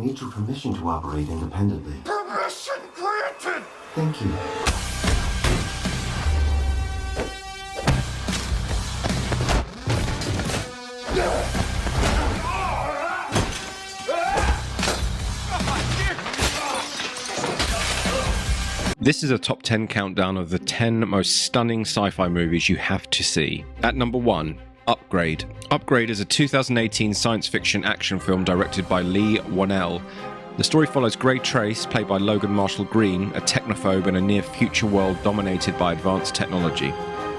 need your permission to operate independently. Permission granted! Thank you. This is a top 10 countdown of the 10 most stunning sci-fi movies you have to see. At number 1, Upgrade. Upgrade is a 2018 science fiction action film directed by Lee Whannell. The story follows Gray Trace, played by Logan Marshall Green, a technophobe in a near-future world dominated by advanced technology.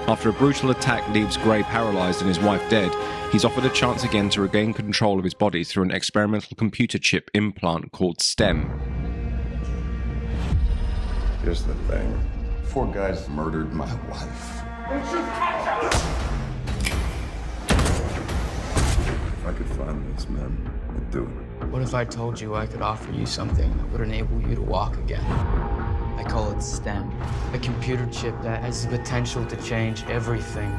After a brutal attack leaves Gray paralyzed and his wife dead, he's offered a chance again to regain control of his body through an experimental computer chip implant called STEM. Here's the thing. 4 guys murdered my wife. If I could find these men, I'd do it. What if I told you I could offer you something that would enable you to walk again? I call it STEM, a computer chip that has the potential to change everything.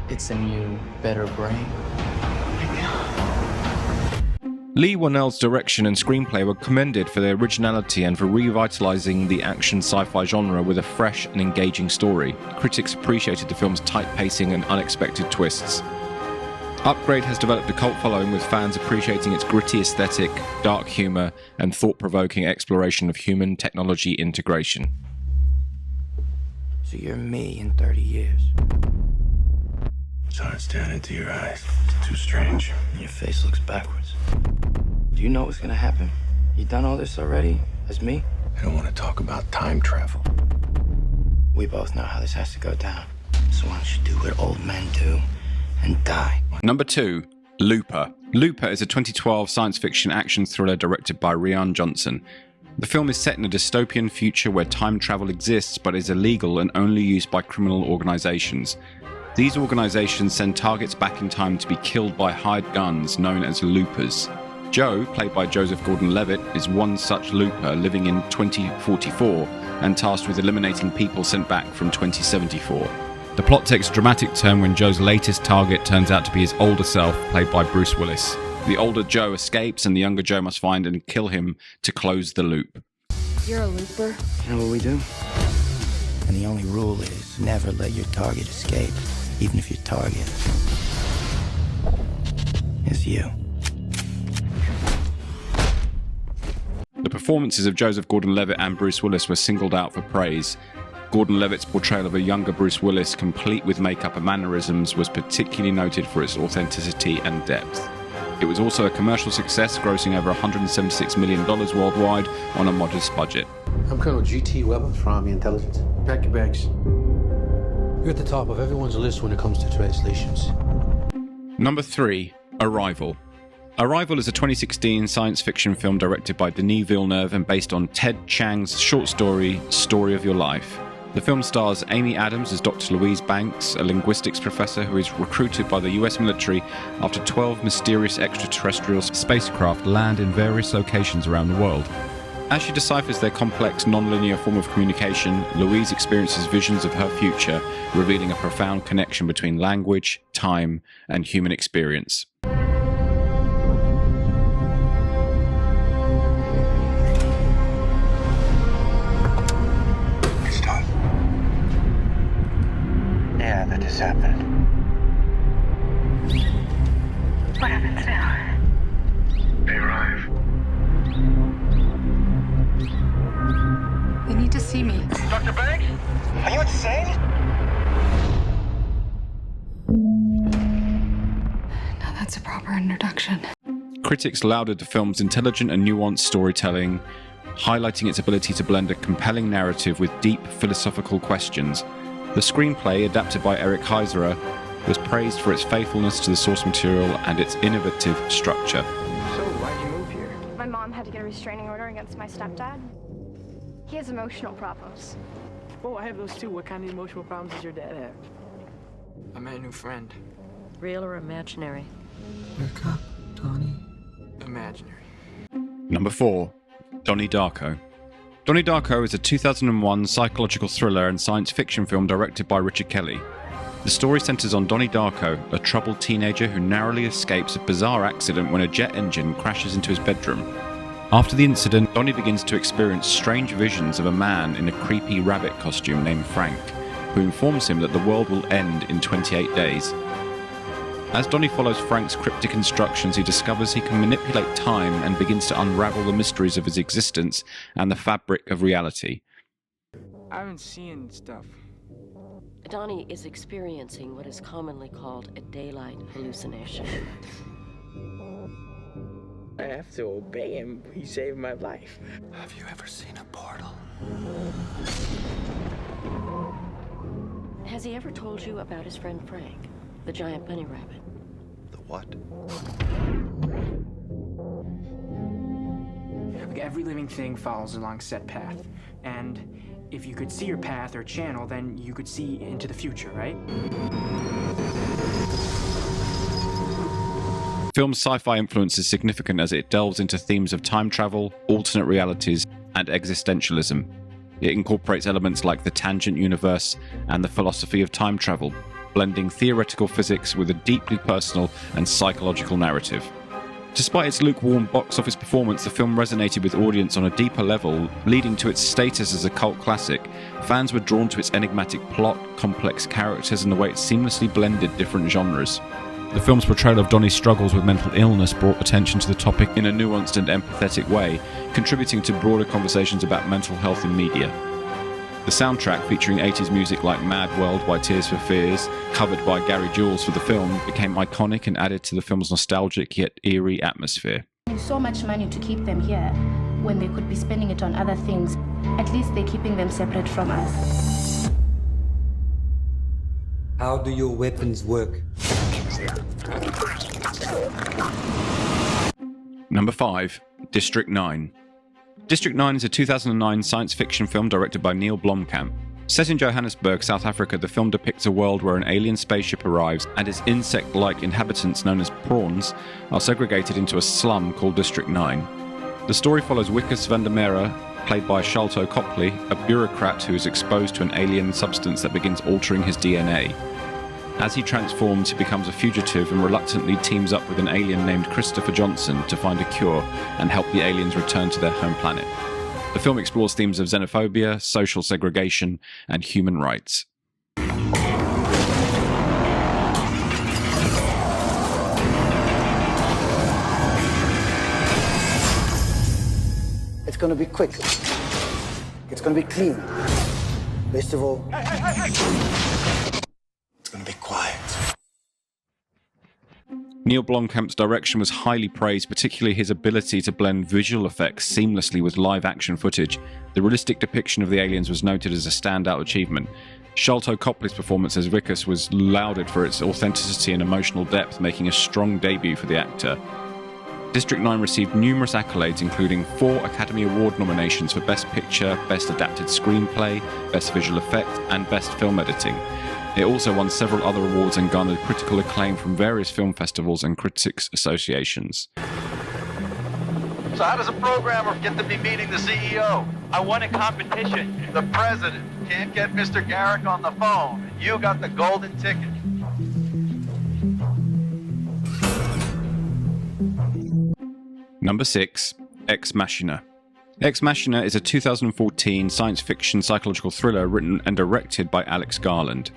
It's a new, better brain. Lee Whannell's direction and screenplay were commended for their originality and for revitalizing the action sci-fi genre with a fresh and engaging story. Critics appreciated the film's tight pacing and unexpected twists. Upgrade has developed a cult following, with fans appreciating its gritty aesthetic, dark humor, and thought-provoking exploration of human-technology integration. So you're me in 30 years. It's hard staring into your eyes. It's too strange. Your face looks backwards. Do you know what's gonna happen? You done all this already? As me? I don't want to talk about time travel. We both know how this has to go down. So why don't you do what old men do and die? Number 2, Looper. Looper is a 2012 science fiction action thriller directed by Rian Johnson. The film is set in a dystopian future where time travel exists but is illegal and only used by criminal organizations. These organizations send targets back in time to be killed by hired guns known as loopers. Joe, played by Joseph Gordon-Levitt, is one such looper living in 2044 and tasked with eliminating people sent back from 2074. The plot takes a dramatic turn when Joe's latest target turns out to be his older self, played by Bruce Willis. The older Joe escapes and the younger Joe must find and kill him to close the loop. You're a looper. You know what we do? And the only rule is never let your target escape, even if your target is you. The performances of Joseph Gordon-Levitt and Bruce Willis were singled out for praise. Gordon-Levitt's portrayal of a younger Bruce Willis, complete with makeup and mannerisms, was particularly noted for its authenticity and depth. It was also a commercial success, grossing over $176 million worldwide on a modest budget. I'm Colonel G.T. Weber from Army Intelligence. Pack your bags. You're at the top of everyone's list when it comes to translations. Number 3, Arrival. Arrival is a 2016 science fiction film directed by Denis Villeneuve and based on Ted Chiang's short story, Story of Your Life. The film stars Amy Adams as Dr. Louise Banks, a linguistics professor who is recruited by the US military after 12 mysterious extraterrestrial spacecraft land in various locations around the world. As she deciphers their complex, non-linear form of communication, Louise experiences visions of her future, revealing a profound connection between language, time, and human experience. It's done. Yeah, that just happened. What happens now? They arrive. They need to see me. Dr. Banks? Are you insane? Now that's a proper introduction. Critics lauded the film's intelligent and nuanced storytelling, highlighting its ability to blend a compelling narrative with deep philosophical questions. The screenplay, adapted by Eric Heiserer, was praised for its faithfulness to the source material and its innovative structure. So, why'd you move here? My mom had to get a restraining order against my stepdad. He has emotional problems. Oh, I have those too. What kind of emotional problems does your dad have? I met a new friend. Real or imaginary? You're a cop, Donnie. Imaginary. Number 4, Donnie Darko. Donnie Darko is a 2001 psychological thriller and science fiction film directed by Richard Kelly. The story centers on Donnie Darko, a troubled teenager who narrowly escapes a bizarre accident when a jet engine crashes into his bedroom. After the incident, Donnie begins to experience strange visions of a man in a creepy rabbit costume named Frank, who informs him that the world will end in 28 days. As Donnie follows Frank's cryptic instructions, he discovers he can manipulate time and begins to unravel the mysteries of his existence and the fabric of reality. I've been seeing stuff. Donnie is experiencing what is commonly called a daylight hallucination. I have to obey him. He saved my life. Have you ever seen a portal? Has he ever told you about his friend Frank, the giant bunny rabbit? The what? Like every living thing follows along set path, and if you could see your path or channel, then you could see into the future, right? The film's sci-fi influence is significant as it delves into themes of time travel, alternate realities, and existentialism. It incorporates elements like the tangent universe and the philosophy of time travel, blending theoretical physics with a deeply personal and psychological narrative. Despite its lukewarm box office performance, the film resonated with audience on a deeper level, leading to its status as a cult classic. Fans were drawn to its enigmatic plot, complex characters, and the way it seamlessly blended different genres. The film's portrayal of Donnie's struggles with mental illness brought attention to the topic in a nuanced and empathetic way, contributing to broader conversations about mental health in media. The soundtrack, featuring 80s music like Mad World by Tears for Fears, covered by Gary Jules for the film, became iconic and added to the film's nostalgic yet eerie atmosphere. So much money to keep them here when they could be spending it on other things. At least they're keeping them separate from us. How do your weapons work? Number 5. District 9. District 9 is a 2009 science fiction film directed by Neil Blomkamp. Set in Johannesburg, South Africa, the film depicts a world where an alien spaceship arrives and its insect-like inhabitants, known as prawns, are segregated into a slum called District 9. The story follows Wikus van der Merwe, played by Sholto Copley, a bureaucrat who is exposed to an alien substance that begins altering his DNA. As he transforms, he becomes a fugitive and reluctantly teams up with an alien named Christopher Johnson to find a cure and help the aliens return to their home planet. The film explores themes of xenophobia, social segregation, and human rights. It's going to be quick. It's going to be clean. Best of all, It's gonna be quiet. Neil Blomkamp's direction was highly praised, particularly his ability to blend visual effects seamlessly with live-action footage. The realistic depiction of the aliens was noted as a standout achievement. Sholto Copley's performance as Wikus was lauded for its authenticity and emotional depth, making a strong debut for the actor. District 9 received numerous accolades, including 4 Academy Award nominations for Best Picture, Best Adapted Screenplay, Best Visual Effects, and Best Film Editing. It also won several other awards and garnered critical acclaim from various film festivals and critics associations. So how does a programmer get to be meeting the CEO? I won a competition. The president can't get Mr. Garrick on the phone. You got the golden ticket. Number 6. Ex Machina. Ex Machina is a 2014 science fiction psychological thriller written and directed by Alex Garland.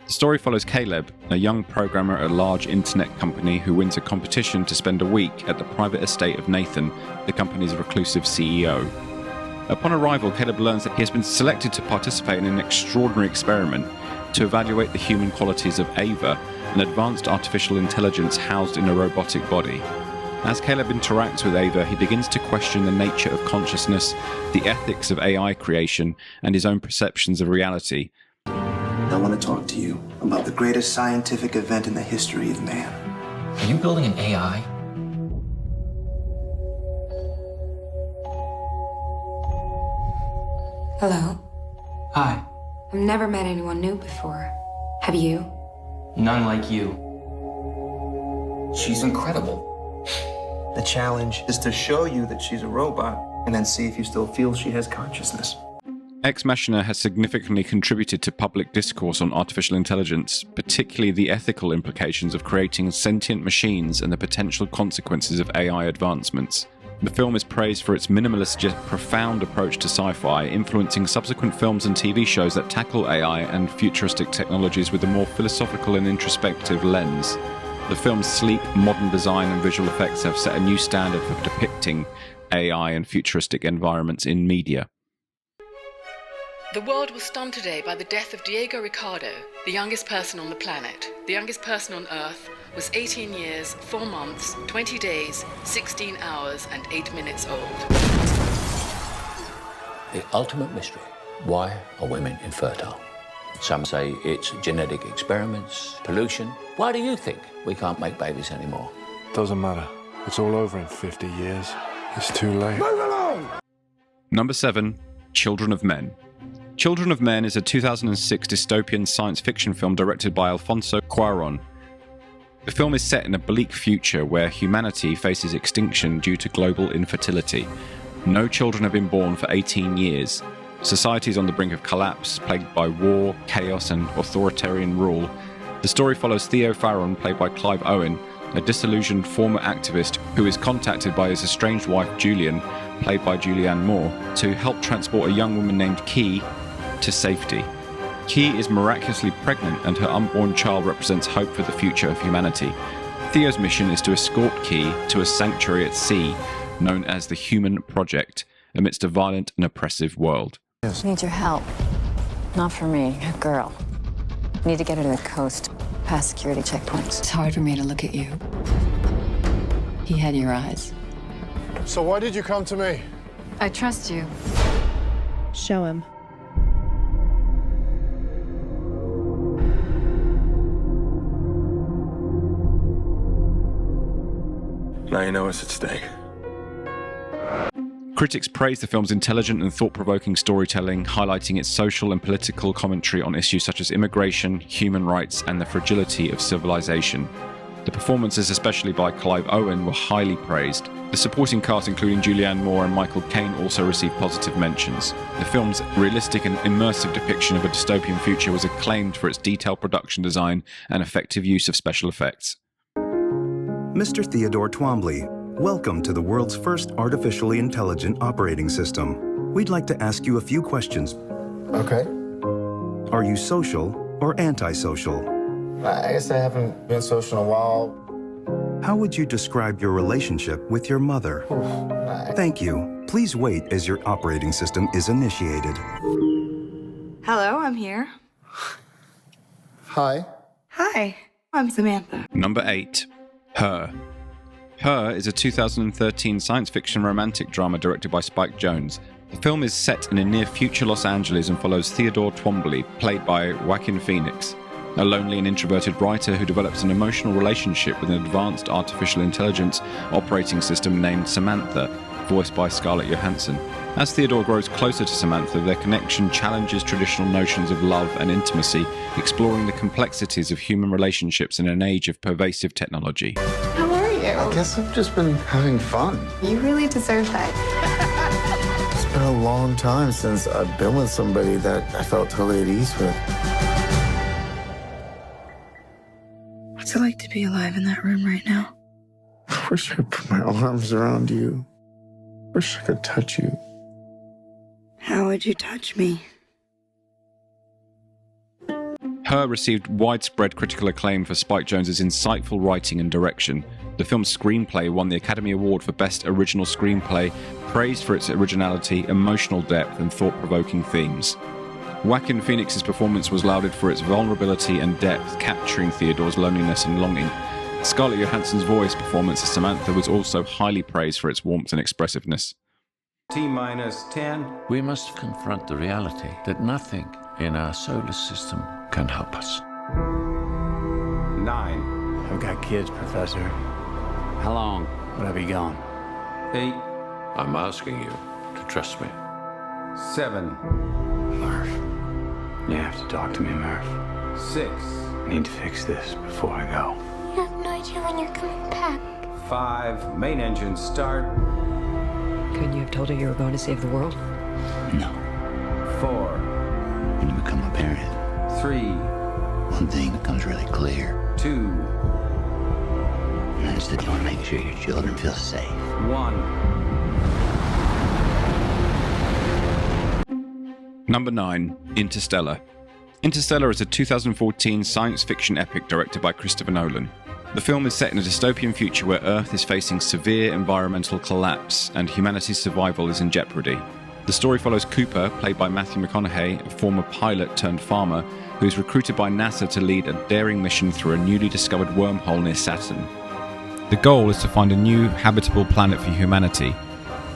The story follows Caleb, a young programmer at a large internet company who wins a competition to spend a week at the private estate of Nathan, the company's reclusive CEO. Upon arrival, Caleb learns that he has been selected to participate in an extraordinary experiment to evaluate the human qualities of Ava, an advanced artificial intelligence housed in a robotic body. As Caleb interacts with Ava, he begins to question the nature of consciousness, the ethics of AI creation, and his own perceptions of reality. I want to talk to you about the greatest scientific event in the history of man. Are you building an AI? Hello. Hi. I've never met anyone new before. Have you? None like you. She's incredible. The challenge is to show you that she's a robot and then see if you still feel she has consciousness. Ex Machina has significantly contributed to public discourse on artificial intelligence, particularly the ethical implications of creating sentient machines and the potential consequences of AI advancements. The film is praised for its minimalist yet profound approach to sci-fi, influencing subsequent films and TV shows that tackle AI and futuristic technologies with a more philosophical and introspective lens. The film's sleek, modern design and visual effects have set a new standard for depicting AI and futuristic environments in media. The world was stunned today by the death of Diego Ricardo, the youngest person on the planet. The youngest person on Earth was 18 years, 4 months, 20 days, 16 hours, and 8 minutes old. The ultimate mystery. Why are women infertile? Some say it's genetic experiments, pollution. Why do you think we can't make babies anymore? Doesn't matter. It's all over in 50 years. It's too late. Move along! Number 7. Children of Men. Children of Men is a 2006 dystopian science fiction film directed by Alfonso Cuarón. The film is set in a bleak future where humanity faces extinction due to global infertility. No children have been born for 18 years. Society is on the brink of collapse, plagued by war, chaos, and authoritarian rule. The story follows Theo Farron, played by Clive Owen, a disillusioned former activist who is contacted by his estranged wife Julian, played by Julianne Moore, to help transport a young woman named Key to safety. Key is miraculously pregnant, and her unborn child represents hope for the future of humanity. Theo's mission is to escort Key to a sanctuary at sea known as the Human Project, amidst a violent and oppressive world. I need your help. Not for me, a girl. I need to get her to the coast, past security checkpoints. It's hard for me to look at you. He had your eyes. So why did you come to me? I trust you. Show him. Now you know what's at stake. Critics praise the film's intelligent and thought-provoking storytelling, highlighting its social and political commentary on issues such as immigration, human rights, and the fragility of civilization. The performances, especially by Clive Owen, were highly praised. The supporting cast, including Julianne Moore and Michael Caine, also received positive mentions. The film's realistic and immersive depiction of a dystopian future was acclaimed for its detailed production design and effective use of special effects. Mr. Theodore Twombly, welcome to the world's first artificially intelligent operating system. We'd like to ask you a few questions. Okay. Are you social or antisocial? I guess I haven't been social in a while. How would you describe your relationship with your mother? Thank you. Please wait as your operating system is initiated. Hello, I'm here. Hi. Hi, I'm Samantha. Number 8. Her. Her is a 2013 science fiction romantic drama directed by Spike Jonze. The film is set in a near-future Los Angeles and follows Theodore Twombly, played by Joaquin Phoenix, a lonely and introverted writer who develops an emotional relationship with an advanced artificial intelligence operating system named Samantha, voiced by Scarlett Johansson. As Theodore grows closer to Samantha, their connection challenges traditional notions of love and intimacy, exploring the complexities of human relationships in an age of pervasive technology. How are you? I guess I've just been having fun. You really deserve that. It's been a long time since I've been with somebody that I felt totally at ease with. What's it like to be alive in that room right now? I wish I could put my arms around you. Wish I could touch you. How would you touch me? Her received widespread critical acclaim for Spike Jonze's insightful writing and direction. The film's screenplay won the Academy Award for Best Original Screenplay, praised for its originality, emotional depth, and thought-provoking themes. Joaquin Phoenix's performance was lauded for its vulnerability and depth, capturing Theodore's loneliness and longing. Scarlett Johansson's voice performance as Samantha was also highly praised for its warmth and expressiveness. T-minus 10. We must confront the reality that nothing in our solar system can help us. 9. I've got kids, Professor. How long would I be gone? 8. I'm asking you to trust me. 7. Murph. You have to talk to me, Murph. 6. I need to fix this before I go. You have no idea when you're coming back. 5. Main engine start. Couldn't you have told her you were going to save the world? No. 4. When you become a parent, 3. one thing becomes really clear. 2. And that's that you want to make sure your children feel safe. 1. Number 9. Interstellar. Interstellar is a 2014 science fiction epic directed by Christopher Nolan. The film is set in a dystopian future where Earth is facing severe environmental collapse and humanity's survival is in jeopardy. The story follows Cooper, played by Matthew McConaughey, a former pilot turned farmer, who is recruited by NASA to lead a daring mission through a newly discovered wormhole near Saturn. The goal is to find a new habitable planet for humanity.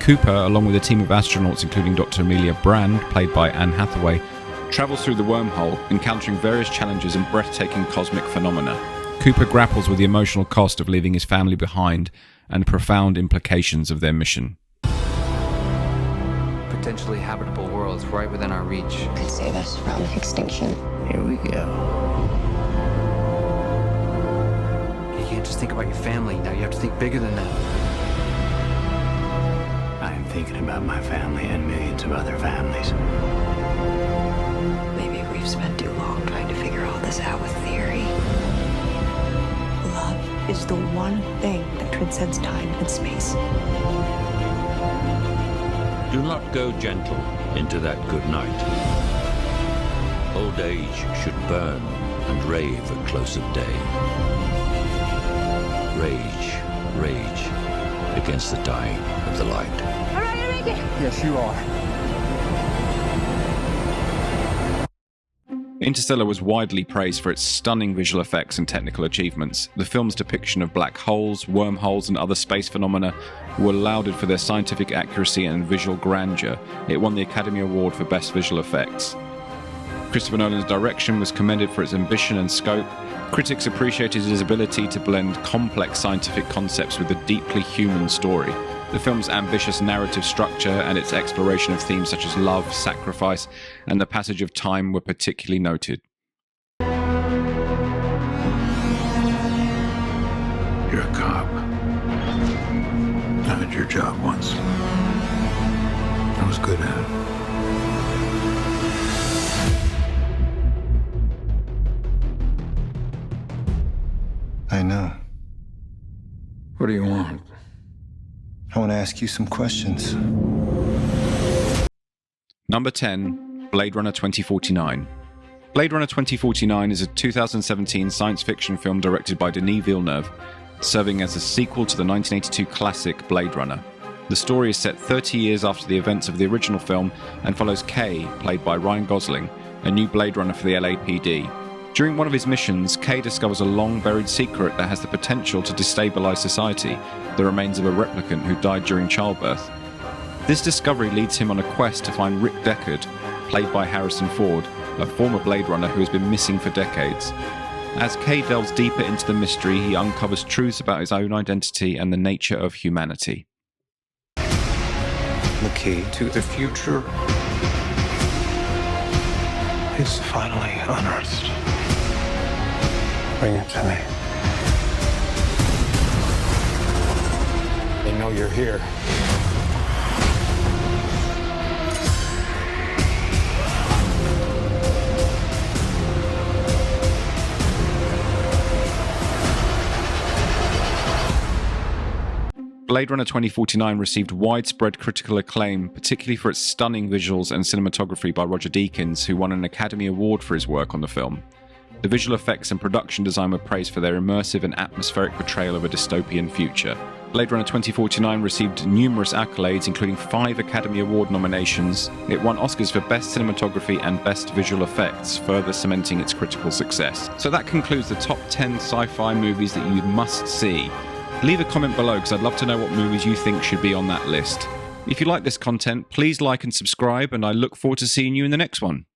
Cooper, along with a team of astronauts including Dr. Amelia Brand, played by Anne Hathaway, travels through the wormhole, encountering various challenges and breathtaking cosmic phenomena. Cooper grapples with the emotional cost of leaving his family behind and profound implications of their mission. Potentially habitable worlds right within our reach. Could save us from extinction. Here we go. You can't just think about your family. Now you have to think bigger than that. I am thinking about my family and millions of other families. Maybe we've spent too long trying to figure all this out with theory. Love is the one thing that transcends time and space. Do not go gentle into that good night. Old age should burn and rave at close of day. Rage, rage against the dying of the light. All right, you make it. Yes, you are. Interstellar was widely praised for its stunning visual effects and technical achievements. The film's depiction of black holes, wormholes, and other space phenomena were lauded for their scientific accuracy and visual grandeur. It won the Academy Award for Best Visual Effects. Christopher Nolan's direction was commended for its ambition and scope. Critics appreciated his ability to blend complex scientific concepts with a deeply human story. The film's ambitious narrative structure and its exploration of themes such as love, sacrifice, and the passage of time were particularly noted. You're a cop. I did your job once. I was good at it. I know. What do you want? I want to ask you some questions. Number 10. Blade Runner 2049. Blade Runner 2049 is a 2017 science fiction film directed by Denis Villeneuve, serving as a sequel to the 1982 classic Blade Runner. The story is set 30 years after the events of the original film and follows Kay, played by Ryan Gosling, a new Blade Runner for the LAPD. During one of his missions, Kay discovers a long-buried secret that has the potential to destabilize society, the remains of a replicant who died during childbirth. This discovery leads him on a quest to find Rick Deckard, played by Harrison Ford, a former Blade Runner who has been missing for decades. As Kay delves deeper into the mystery, he uncovers truths about his own identity and the nature of humanity. The key to the future is finally unearthed. Bring it to me. They know you're here. Blade Runner 2049 received widespread critical acclaim, particularly for its stunning visuals and cinematography by Roger Deakins, who won an Academy Award for his work on the film. The visual effects and production design were praised for their immersive and atmospheric portrayal of a dystopian future. Blade Runner 2049 received numerous accolades, including 5 Academy Award nominations. It won Oscars for Best Cinematography and Best Visual Effects, further cementing its critical success. So that concludes the top 10 sci-fi movies that you must see. Leave a comment below because I'd love to know what movies you think should be on that list. If you like this content, please like and subscribe, and I look forward to seeing you in the next one.